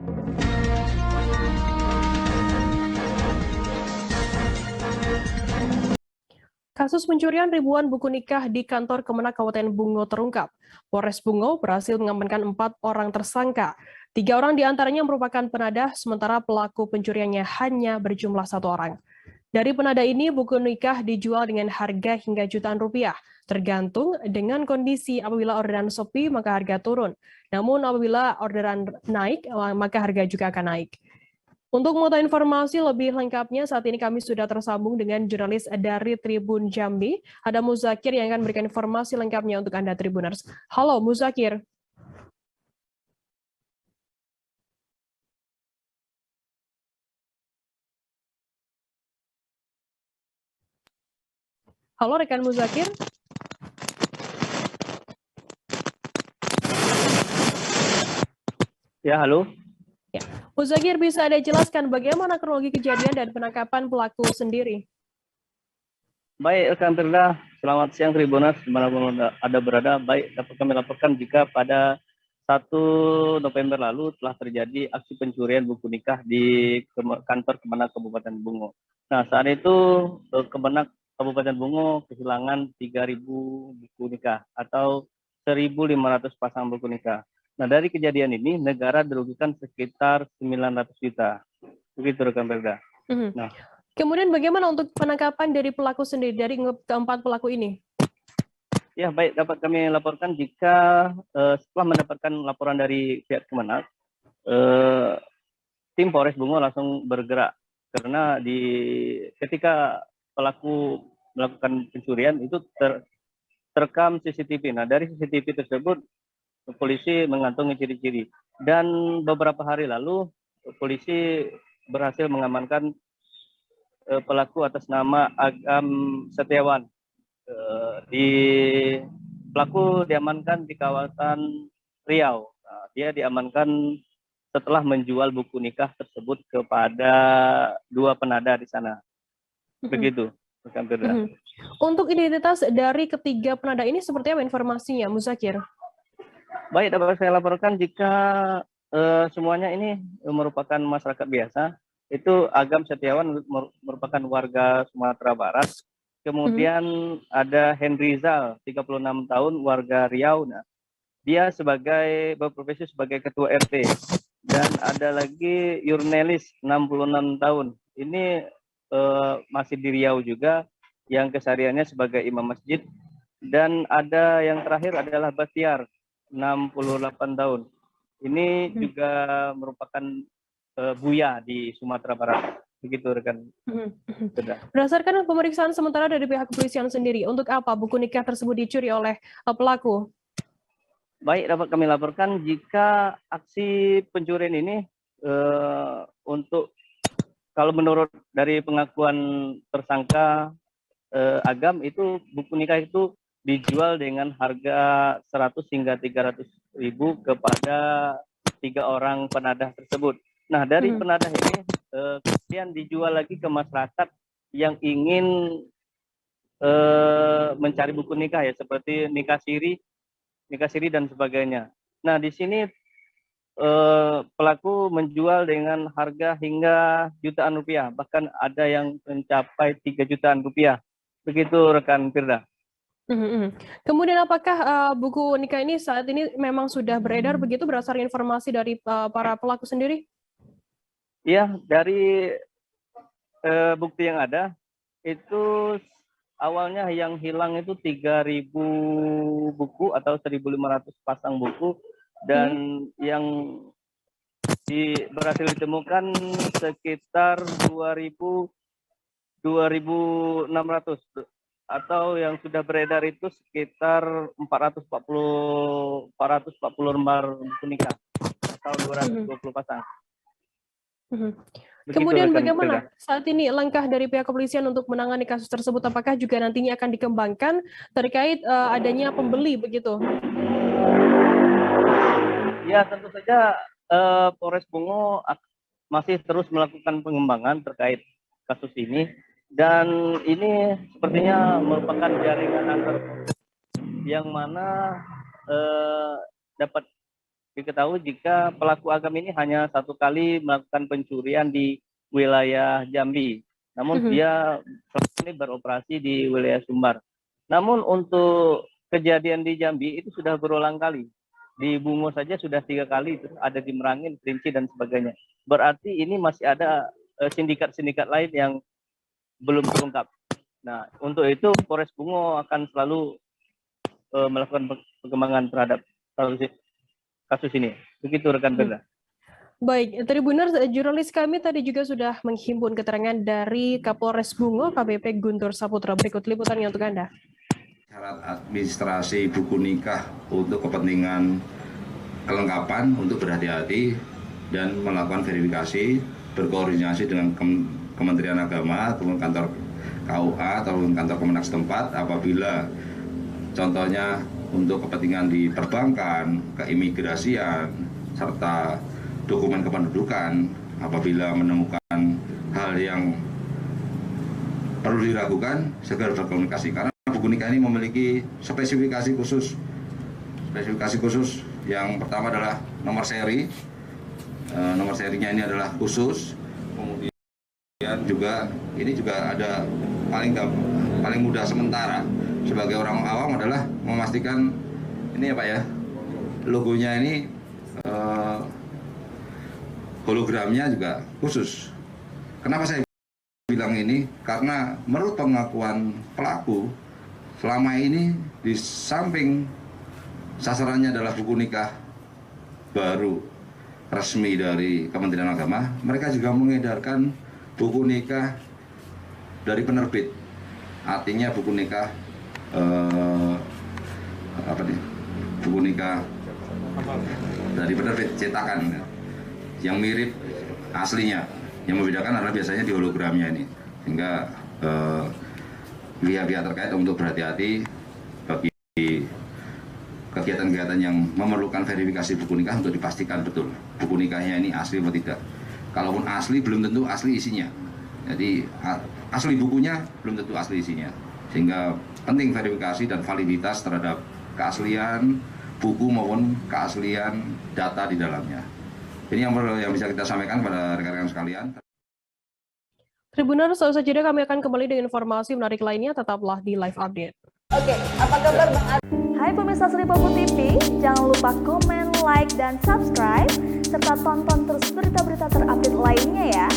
Kasus pencurian ribuan buku nikah di kantor Kemenak Kabupaten Bungo terungkap. Polres Bungo berhasil mengamankan 4 orang tersangka. 3 orang diantaranya merupakan penadah, sementara pelaku pencuriannya hanya berjumlah 1 orang. Dari penada ini, buku nikah dijual dengan harga hingga jutaan rupiah. Tergantung dengan kondisi, apabila orderan sepi maka harga turun. Namun apabila orderan naik, maka harga juga akan naik. Untuk mengetahui informasi lebih lengkapnya, saat ini kami sudah tersambung dengan jurnalis dari Tribun Jambi, ada Muzakir yang akan memberikan informasi lengkapnya untuk Anda Tribuners. Halo Muzakir. Halo rekan Muzakir. Ya, halo. Ya. Muzakir, bisa Anda jelaskan bagaimana kronologi kejadian dan penangkapan pelaku sendiri? Baik, rekan Firda, selamat siang Tribuners, dimanapun Anda berada. Baik, dapat kami laporkan jika pada 1 November lalu telah terjadi aksi pencurian buku nikah di kantor Kemenak Kabupaten Bungo. Nah, saat itu Kemenak Kabupaten Bungo kehilangan 3.000 buku nikah atau 1.500 pasang buku nikah. Nah, dari kejadian ini negara dirugikan sekitar 900 juta. Begitu rekan Firda. Nah, kemudian bagaimana untuk penangkapan dari pelaku sendiri, dari keempat pelaku ini? Ya, baik, dapat kami laporkan jika setelah mendapatkan laporan dari pihak Kemenak, tim Polres Bungo langsung bergerak karena ketika pelaku melakukan pencurian itu terekam CCTV. Nah, dari CCTV tersebut polisi mengantongi ciri-ciri dan beberapa hari lalu polisi berhasil mengamankan pelaku atas nama Agam Setiawan. Pelaku diamankan di kawasan Riau. Nah, dia diamankan setelah menjual buku nikah tersebut kepada 2 penada di sana. Begitu, rekan Firda. Untuk identitas dari ketiga penada ini seperti apa informasinya, Muzakir? Baik, dapat saya laporkan jika semuanya ini merupakan masyarakat biasa. Itu Agam Setiawan merupakan warga Sumatera Barat. Kemudian ada Henrizal, 36 tahun, warga Riau. Nah, dia berprofesi sebagai ketua RT. Dan ada lagi Yurnelis, 66 tahun. Ini masih di Riau juga, yang kesehariannya sebagai imam masjid. Dan ada yang terakhir adalah Batiar, 68 tahun. Ini juga merupakan buya di Sumatera Barat. Begitu rekan. Berdasarkan pemeriksaan sementara dari pihak kepolisian sendiri, untuk apa buku nikah tersebut dicuri oleh pelaku? Baik, dapat kami laporkan jika aksi pencurian ini kalau menurut dari pengakuan tersangka Agam, itu buku nikah itu dijual dengan harga 100 hingga 300 ribu kepada 3 orang penadah tersebut. Nah, dari penadah ini kemudian dijual lagi ke masyarakat yang ingin mencari buku nikah, ya, seperti nikah siri dan sebagainya. Nah, di sini pelaku menjual dengan harga hingga jutaan rupiah, bahkan ada yang mencapai 3 jutaan rupiah. Begitu rekan Firda. Kemudian apakah buku nikah ini saat ini memang sudah beredar begitu berdasarkan informasi dari para pelaku sendiri? Ya, dari bukti yang ada itu awalnya yang hilang itu 3.000 buku atau 1.500 pasang buku, dan yang berhasil ditemukan sekitar 2.600, atau yang sudah beredar itu sekitar 440 lembar buku nikah atau 220 pasang. Kemudian bagaimana saat ini langkah dari pihak kepolisian untuk menangani kasus tersebut? Apakah juga nantinya akan dikembangkan terkait adanya pembeli begitu? Ya, tentu saja Polres Bungo masih terus melakukan pengembangan terkait kasus ini, dan ini sepertinya merupakan jaringan antar yang mana dapat diketahui jika pelaku agam ini hanya satu kali melakukan pencurian di wilayah Jambi. Namun dia ini beroperasi di wilayah Sumbar. Namun untuk kejadian di Jambi itu sudah berulang kali. Di Bungo saja sudah 3 kali, ada di Merangin, Kerinci, dan sebagainya. Berarti ini masih ada sindikat-sindikat lain yang belum terungkap. Nah, untuk itu Polres Bungo akan selalu melakukan pengembangan terhadap kasus ini. Begitu rekan Berda. Baik, Tribuners, jurnalis kami tadi juga sudah menghimpun keterangan dari Kapolres Bungo, KBP Guntur Saputra. Berikut liputannya untuk Anda. Syarat administrasi buku nikah untuk kepentingan kelengkapan untuk berhati-hati dan melakukan verifikasi, berkoordinasi dengan Kementerian Agama ataupun kantor KUA ataupun kantor Kemenak setempat apabila contohnya untuk kepentingan di perbankan, keimigrasian, serta dokumen kependudukan apabila menemukan hal yang perlu diragukan segera berkomunikasi karena buku nikah ini memiliki spesifikasi khusus yang pertama adalah nomor seri, nomor serinya ini adalah khusus, kemudian juga ini juga ada paling mudah sementara sebagai orang awam adalah memastikan ini ya Pak ya, logonya ini hologramnya juga khusus. Kenapa saya bilang ini? Karena menurut pengakuan pelaku, selama ini di samping sasarannya adalah buku nikah baru resmi dari Kementerian Agama, mereka juga mengedarkan buku nikah dari penerbit. Artinya buku nikah buku nikah dari penerbit cetakan yang mirip aslinya. Yang membedakan adalah biasanya di hologramnya ini, sehingga pihak-pihak terkait untuk berhati-hati bagi kegiatan-kegiatan yang memerlukan verifikasi buku nikah untuk dipastikan betul buku nikahnya ini asli atau tidak. Kalaupun asli belum tentu asli isinya. Jadi asli bukunya belum tentu asli isinya. Sehingga penting verifikasi dan validitas terhadap keaslian buku maupun keaslian data di dalamnya. Ini yang bisa kita sampaikan kepada rekan-rekan sekalian. Tribuners, saat saja kami akan kembali dengan informasi menarik lainnya, tetaplah di Live Update. Oke, apa kabar Bang? Hai pemirsa Sri Popo TV, jangan lupa komen, like, dan subscribe, serta tonton terus berita-berita terupdate lainnya ya.